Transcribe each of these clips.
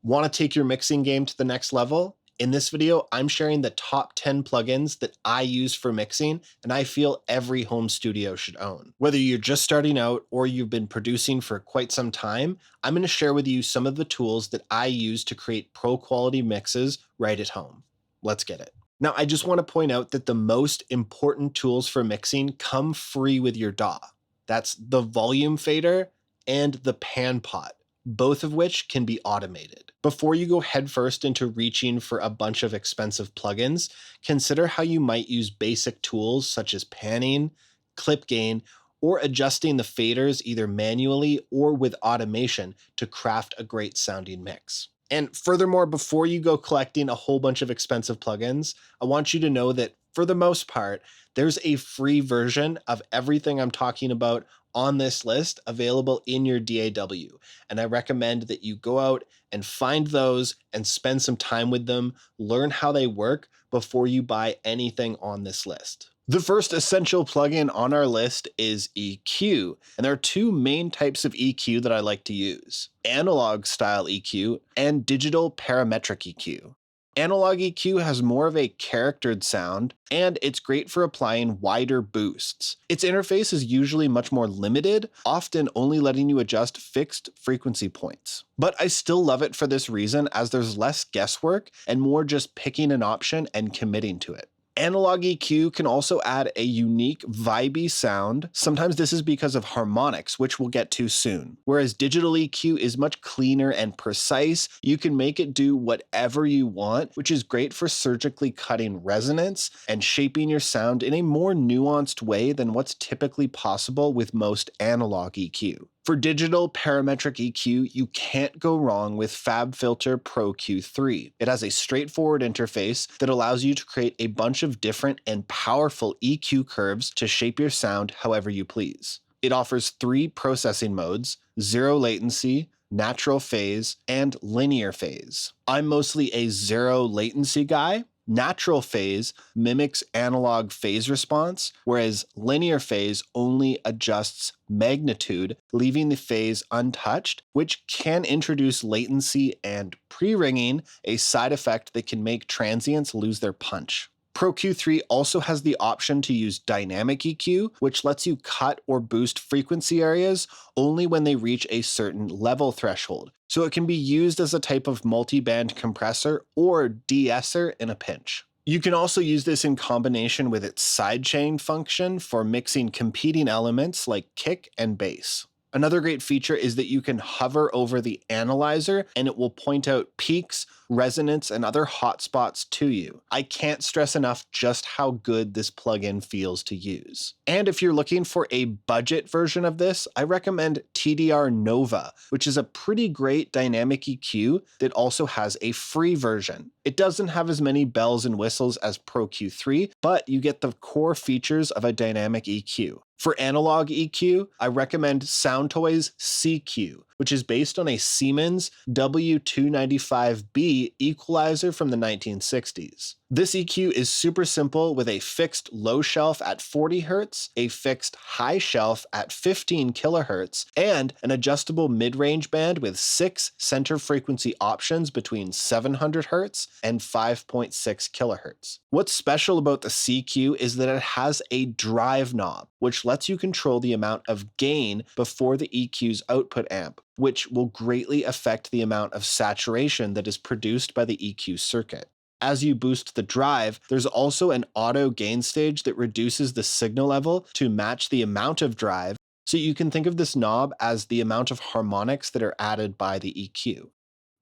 Want to take your mixing game to the next level? In this video, I'm sharing the top 10 plugins that I use for mixing and I feel every home studio should own. Whether you're just starting out or you've been producing for quite some time, I'm going to share with you some of the tools that I use to create pro quality mixes right at home. Let's get it. Now, I just want to point out that the most important tools for mixing come free with your DAW. That's the volume fader and the pan pot, both of which can be automated. Before you go headfirst into reaching for a bunch of expensive plugins, consider how you might use basic tools such as panning, clip gain, or adjusting the faders either manually or with automation to craft a great sounding mix. And furthermore, before you go collecting a whole bunch of expensive plugins, I want you to know that for the most part, there's a free version of everything I'm talking about on this list available in your DAW. And I recommend that you go out and find those and spend some time with them, learn how they work before you buy anything on this list. The first essential plugin on our list is EQ, and there are two main types of EQ that I like to use: analog style EQ and digital parametric EQ. Analog EQ has more of a charactered sound, and it's great for applying wider boosts. Its interface is usually much more limited, often only letting you adjust fixed frequency points. But I still love it for this reason, as there's less guesswork and more just picking an option and committing to it. Analog EQ can also add a unique vibey sound. Sometimes this is because of harmonics, which we'll get to soon. Whereas digital EQ is much cleaner and precise. You can make it do whatever you want, which is great for surgically cutting resonance and shaping your sound in a more nuanced way than what's typically possible with most analog EQ. For digital parametric EQ, you can't go wrong with FabFilter Pro Q3. It has a straightforward interface that allows you to create a bunch of different and powerful EQ curves to shape your sound however you please. It offers 3 processing modes: zero latency, natural phase, and linear phase. I'm mostly a zero latency guy. Natural phase mimics analog phase response, whereas linear phase only adjusts magnitude, leaving the phase untouched, which can introduce latency and pre-ringing, a side effect that can make transients lose their punch. Pro Q3 also has the option to use dynamic EQ, which lets you cut or boost frequency areas only when they reach a certain level threshold. So it can be used as a type of multi-band compressor or de-esser in a pinch. You can also use this in combination with its sidechain function for mixing competing elements like kick and bass. Another great feature is that you can hover over the analyzer and it will point out peaks, resonance, and other hotspots to you. I can't stress enough just how good this plugin feels to use. And if you're looking for a budget version of this, I recommend TDR Nova, which is a pretty great dynamic EQ that also has a free version. It doesn't have as many bells and whistles as Pro Q3, but you get the core features of a dynamic EQ. For analog EQ, I recommend Soundtoys CQ, which is based on a Siemens W295B equalizer from the 1960s. This EQ is super simple with a fixed low shelf at 40 Hz, a fixed high shelf at 15 kHz, and an adjustable mid-range band with 6 center frequency options between 700 Hz and 5.6 kHz. What's special about the CQ is that it has a drive knob, which lets you control the amount of gain before the EQ's output amp, which will greatly affect the amount of saturation that is produced by the EQ circuit. As you boost the drive, there's also an auto gain stage that reduces the signal level to match the amount of drive, so you can think of this knob as the amount of harmonics that are added by the EQ.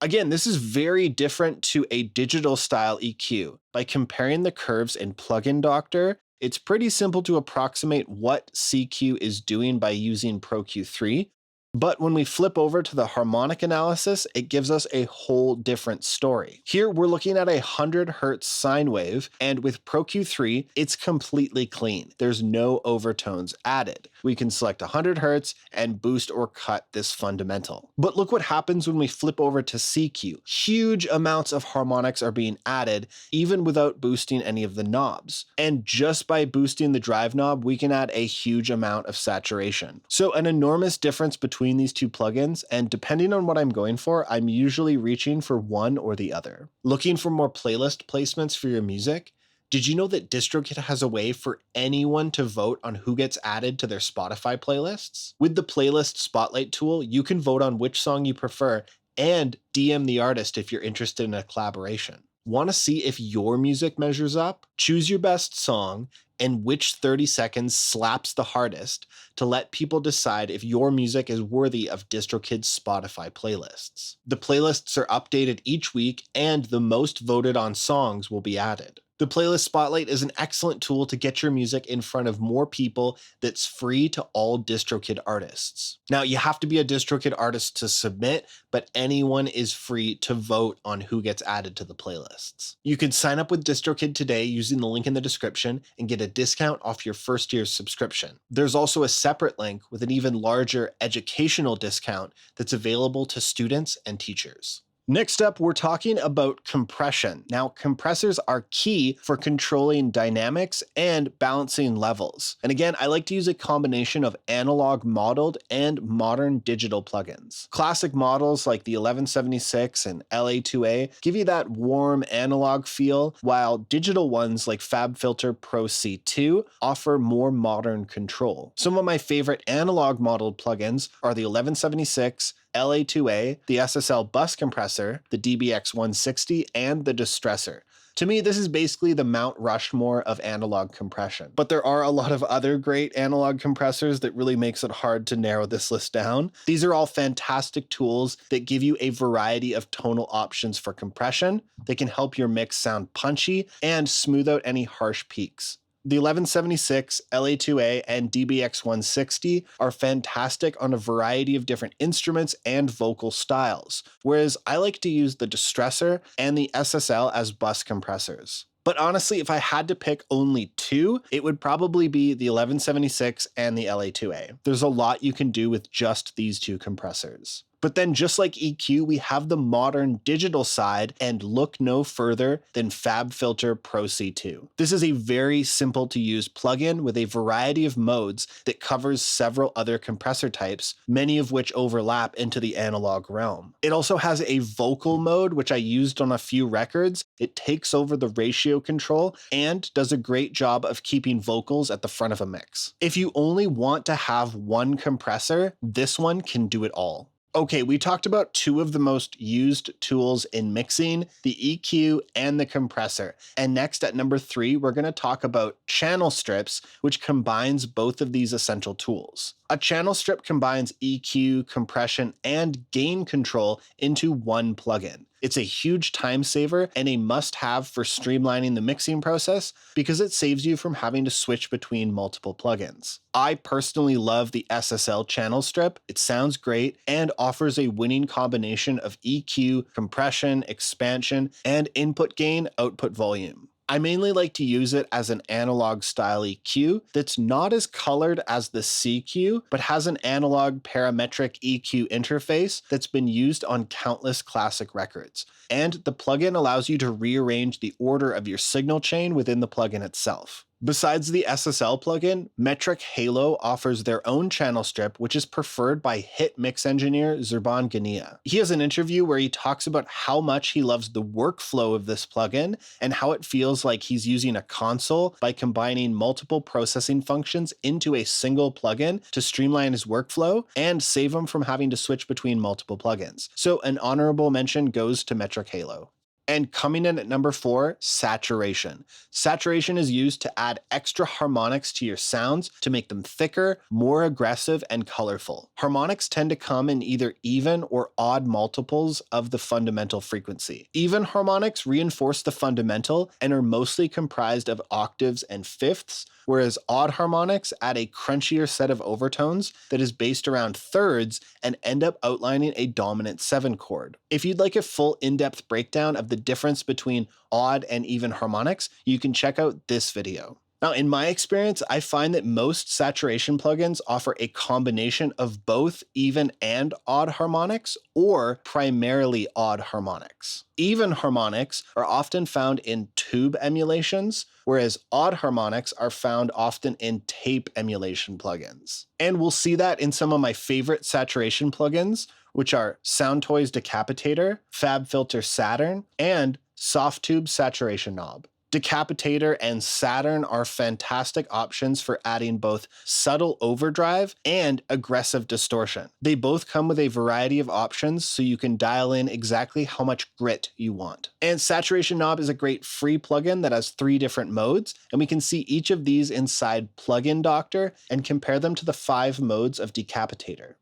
Again, this is very different to a digital style EQ. By comparing the curves in Plugin Doctor, it's pretty simple to approximate what CQ is doing by using Pro Q3. But when we flip over to the harmonic analysis, it gives us a whole different story. Here we're looking at a 100 Hz sine wave, and with Pro Q3, it's completely clean. There's no overtones added. We can select 100 Hz and boost or cut this fundamental. But look what happens when we flip over to CQ. Huge amounts of harmonics are being added, even without boosting any of the knobs. And just by boosting the drive knob, we can add a huge amount of saturation. So an enormous difference between between these two plugins, and depending on what I'm going for, I'm usually reaching for one or the other. Looking for more playlist placements for your music? Did you know that DistroKid has a way for anyone to vote on who gets added to their Spotify playlists? With the Playlist Spotlight tool, you can vote on which song you prefer and DM the artist if you're interested in a collaboration. Want to see if your music measures up? Choose your best song and which 30 seconds slaps the hardest to let people decide if your music is worthy of DistroKid's Spotify playlists. The playlists are updated each week and the most voted on songs will be added. The Playlist Spotlight is an excellent tool to get your music in front of more people that's free to all DistroKid artists. Now, you have to be a DistroKid artist to submit, but anyone is free to vote on who gets added to the playlists. You can sign up with DistroKid today using the link in the description and get a discount off your first year's subscription. There's also a separate link with an even larger educational discount that's available to students and teachers. Next up, we're talking about compression. Now, compressors are key for controlling dynamics and balancing levels. And again, I like to use a combination of analog modeled and modern digital plugins. Classic models like the 1176 and LA2A give you that warm analog feel, while digital ones like FabFilter Pro C2 offer more modern control. Some of my favorite analog modeled plugins are the 1176, LA2A, the SSL bus compressor, the DBX160, and the distressor. To me, this is basically the Mount Rushmore of analog compression. But there are a lot of other great analog compressors that really makes it hard to narrow this list down. These are all fantastic tools that give you a variety of tonal options for compression. They can help your mix sound punchy and smooth out any harsh peaks. The 1176, LA2A, and DBX160 are fantastic on a variety of different instruments and vocal styles, whereas I like to use the distressor and the SSL as bus compressors. But honestly, if I had to pick only two, it would probably be the 1176 and the LA2A. There's a lot you can do with just these two compressors. But then just like EQ, we have the modern digital side, and look no further than FabFilter Pro C2. This is a very simple to use plugin with a variety of modes that covers several other compressor types, many of which overlap into the analog realm. It also has a vocal mode, which I used on a few records. It takes over the ratio control and does a great job of keeping vocals at the front of a mix. If you only want to have one compressor, this one can do it all. Okay, we talked about two of the most used tools in mixing, the EQ and the compressor. And next at number 3, we're going to talk about channel strips, which combines both of these essential tools. A channel strip combines EQ, compression, and gain control into one plugin. It's a huge time saver and a must-have for streamlining the mixing process because it saves you from having to switch between multiple plugins. I personally love the SSL channel strip. It sounds great and offers a winning combination of EQ, compression, expansion, and input gain, output volume. I mainly like to use it as an analog style EQ that's not as colored as the CQ, but has an analog parametric EQ interface that's been used on countless classic records. And the plugin allows you to rearrange the order of your signal chain within the plugin itself. Besides the SSL plugin, Metric Halo offers their own channel strip, which is preferred by hit mix engineer Zurban Ghania. He has an interview where he talks about how much he loves the workflow of this plugin and how it feels like he's using a console by combining multiple processing functions into a single plugin to streamline his workflow and save him from having to switch between multiple plugins. So an honorable mention goes to Metric Halo. And coming in at number 4, saturation. Saturation is used to add extra harmonics to your sounds to make them thicker, more aggressive, and colorful. Harmonics tend to come in either even or odd multiples of the fundamental frequency. Even harmonics reinforce the fundamental and are mostly comprised of octaves and fifths, whereas odd harmonics add a crunchier set of overtones that is based around thirds and end up outlining a dominant 7 chord. If you'd like a full in-depth breakdown of the difference between odd and even harmonics, you can check out this video. Now, in my experience, I find that most saturation plugins offer a combination of both even and odd harmonics, or primarily odd harmonics. Even harmonics are often found in tube emulations, whereas odd harmonics are found often in tape emulation plugins. And we'll see that in some of my favorite saturation plugins, which are Soundtoys Decapitator, FabFilter Saturn, and Softtube Saturation Knob. Decapitator and Saturn are fantastic options for adding both subtle overdrive and aggressive distortion. They both come with a variety of options, so you can dial in exactly how much grit you want. And Saturation Knob is a great free plugin that has 3 different modes, and we can see each of these inside Plugin Doctor and compare them to the 5 modes of Decapitator.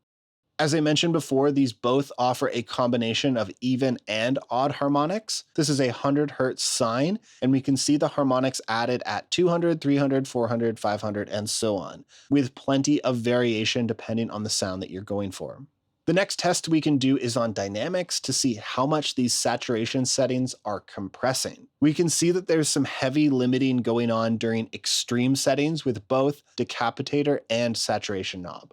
As I mentioned before, these both offer a combination of even and odd harmonics. This is a 100 Hz sine, and we can see the harmonics added at 200, 300, 400, 500, and so on, with plenty of variation depending on the sound that you're going for. The next test we can do is on dynamics to see how much these saturation settings are compressing. We can see that there's some heavy limiting going on during extreme settings with both Decapitator and Saturation Knob.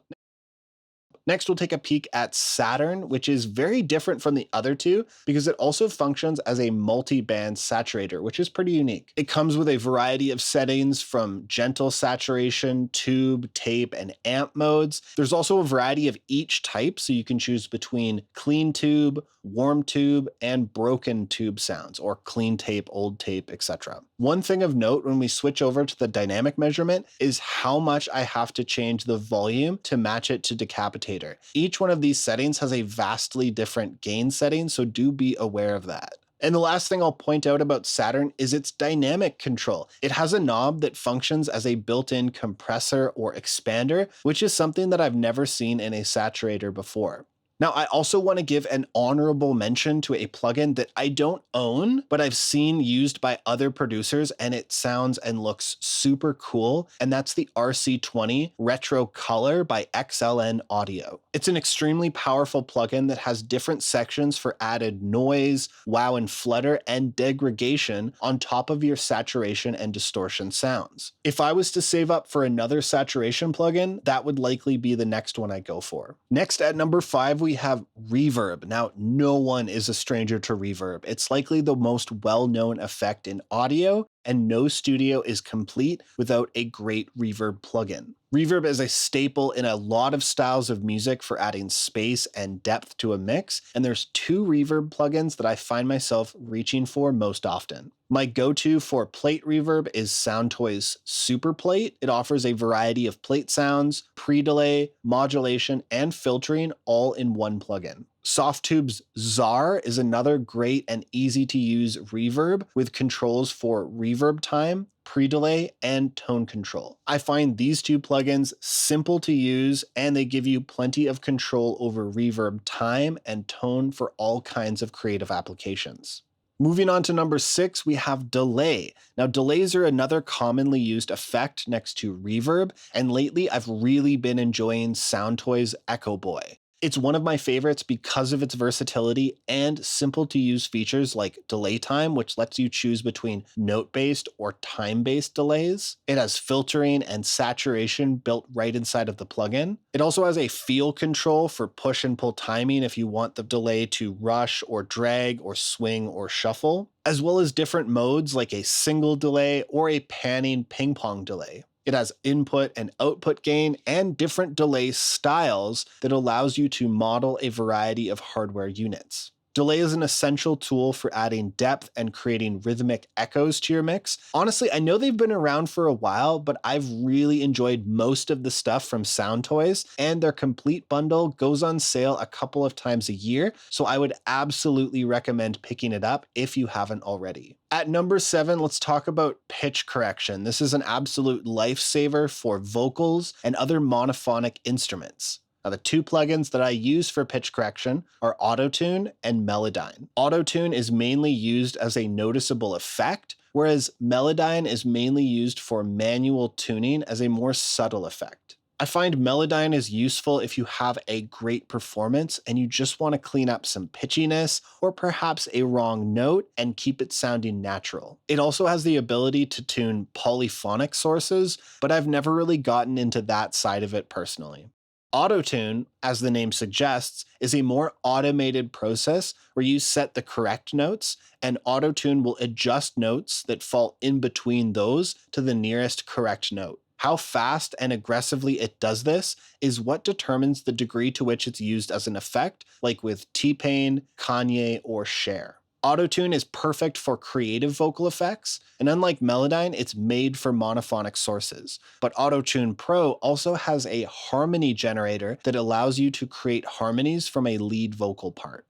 Next, we'll take a peek at Saturn, which is very different from the other two because it also functions as a multi-band saturator, which is pretty unique. It comes with a variety of settings from gentle saturation, tube, tape, and amp modes. There's also a variety of each type, so you can choose between clean tube, warm tube, and broken tube sounds, or clean tape, old tape, etc. One thing of note when we switch over to the dynamic measurement is how much I have to change the volume to match it to Decapitator. Each one of these settings has a vastly different gain setting, so do be aware of that. And the last thing I'll point out about Saturn is its dynamic control. It has a knob that functions as a built-in compressor or expander, which is something that I've never seen in a saturator before. Now, I also want to give an honorable mention to a plugin that I don't own, but I've seen used by other producers and it sounds and looks super cool, and that's the RC20 Retro Color by XLN Audio. It's an extremely powerful plugin that has different sections for added noise, wow and flutter, and degradation on top of your saturation and distortion sounds. If I was to save up for another saturation plugin, that would likely be the next one I go for. Next, at number 5, we have reverb. Now, no one is a stranger to reverb. It's likely the most well-known effect in audio, and no studio is complete without a great reverb plugin. Reverb is a staple in a lot of styles of music for adding space and depth to a mix, and there's 2 reverb plugins that I find myself reaching for most often. My go-to for plate reverb is Soundtoys Super Plate. It offers a variety of plate sounds, pre-delay, modulation, and filtering all in one plugin. Softtube's Czar is another great and easy to use reverb with controls for reverb time, pre-delay, and tone control. I find these 2 plugins simple to use, and they give you plenty of control over reverb time and tone for all kinds of creative applications. Moving on to number 6, we have delay. Now, delays are another commonly used effect next to reverb, and lately I've really been enjoying Soundtoys Echo Boy. It's one of my favorites because of its versatility and simple to use features like delay time, which lets you choose between note-based or time-based delays. It has filtering and saturation built right inside of the plugin. It also has a feel control for push and pull timing if you want the delay to rush or drag or swing or shuffle, as well as different modes like a single delay or a panning ping pong delay. It has input and output gain and different delay styles that allows you to model a variety of hardware units. Delay is an essential tool for adding depth and creating rhythmic echoes to your mix. Honestly, I know they've been around for a while, but I've really enjoyed most of the stuff from Soundtoys, and their complete bundle goes on sale a couple of times a year, so I would absolutely recommend picking it up if you haven't already. At number 7, let's talk about pitch correction. This is an absolute lifesaver for vocals and other monophonic instruments. Now, the 2 plugins that I use for pitch correction are Autotune and Melodyne. Autotune is mainly used as a noticeable effect, whereas Melodyne is mainly used for manual tuning as a more subtle effect. I find Melodyne is useful if you have a great performance and you just want to clean up some pitchiness or perhaps a wrong note and keep it sounding natural. It also has the ability to tune polyphonic sources, but I've never really gotten into that side of it personally. Autotune, as the name suggests, is a more automated process where you set the correct notes, and Autotune will adjust notes that fall in between those to the nearest correct note. How fast and aggressively it does this is what determines the degree to which it's used as an effect, like with T-Pain, Kanye, or Cher. Autotune is perfect for creative vocal effects, and unlike Melodyne, it's made for monophonic sources. But Autotune Pro also has a harmony generator that allows you to create harmonies from a lead vocal part.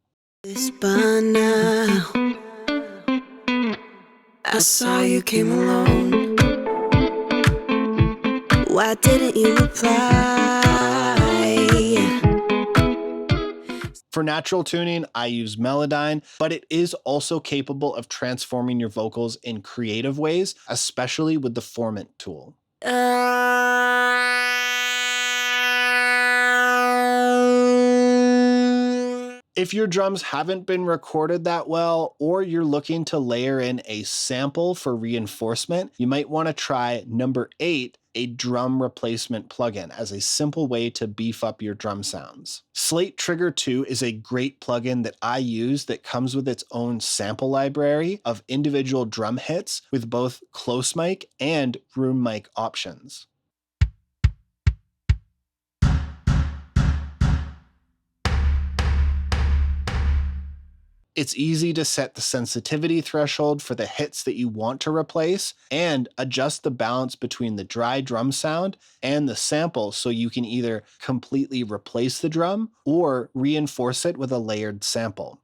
By now, I saw you came alone. Why didn't you reply? For natural tuning, I use Melodyne, but it is also capable of transforming your vocals in creative ways, especially with the Formant tool. If your drums haven't been recorded that well, or you're looking to layer in a sample for reinforcement, you might want to try number 8, a drum replacement plugin, as a simple way to beef up your drum sounds. Slate Trigger 2 is a great plugin that I use that comes with its own sample library of individual drum hits with both close mic and room mic options. It's easy to set the sensitivity threshold for the hits that you want to replace and adjust the balance between the dry drum sound and the sample so you can either completely replace the drum or reinforce it with a layered sample.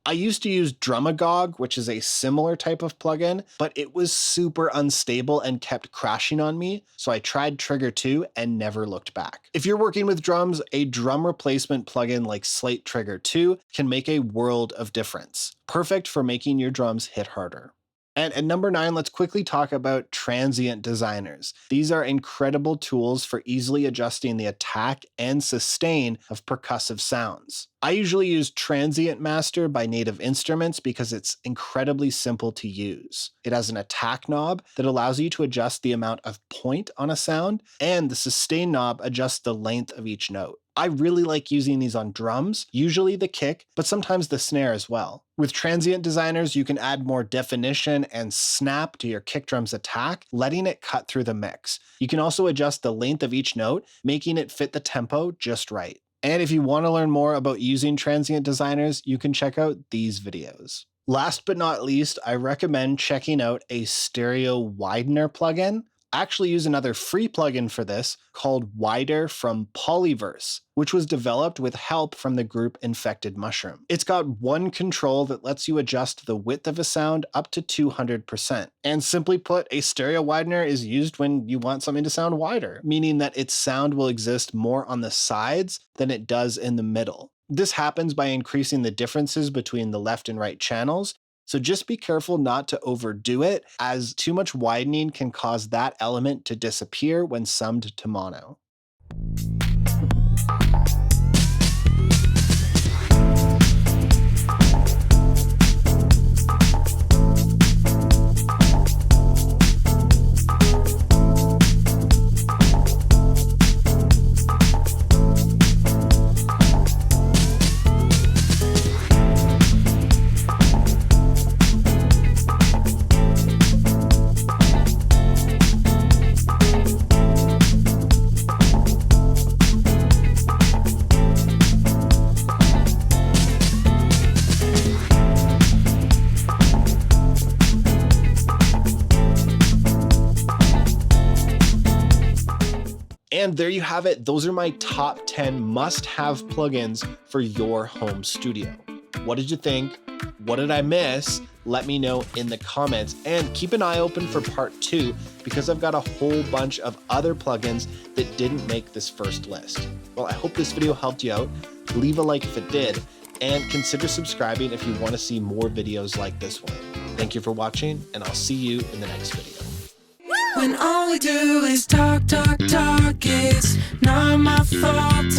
I used to use Drumagog, which is a similar type of plugin, but it was super unstable and kept crashing on me, so I tried Trigger 2 and never looked back. If you're working with drums, a drum replacement plugin like Slate Trigger 2 can make a world of difference. Perfect for making your drums hit harder. And at number 9, let's quickly talk about transient designers. These are incredible tools for easily adjusting the attack and sustain of percussive sounds. I usually use Transient Master by Native Instruments because it's incredibly simple to use. It has an attack knob that allows you to adjust the amount of point on a sound, and the sustain knob adjusts the length of each note. I really like using these on drums, usually the kick, but sometimes the snare as well. With transient designers, you can add more definition and snap to your kick drum's attack, letting it cut through the mix. You can also adjust the length of each note, making it fit the tempo just right. And if you want to learn more about using transient designers, you can check out these videos. Last but not least, I recommend checking out a stereo widener plugin. I actually use another free plugin for this called Wider from Polyverse, which was developed with help from the group Infected Mushroom. It's got one control that lets you adjust the width of a sound up to 200%. And simply put, a stereo widener is used when you want something to sound wider, meaning that its sound will exist more on the sides than it does in the middle. This happens by increasing the differences between the left and right channels. So just be careful not to overdo it, as too much widening can cause that element to disappear when summed to mono. And there you have it. Those are my top 10 must-have plugins for your home studio. What did you think? What did I miss? let me know in the comments, and keep an eye open for part 2 because I've got a whole bunch of other plugins that didn't make this first list. Well, I hope this video helped you out. Leave a like if it did, and consider subscribing if you want to see more videos like this one. Thank you for watching, and I'll see you in the next video. When all we do is talk, talk, talk, it's not my fault.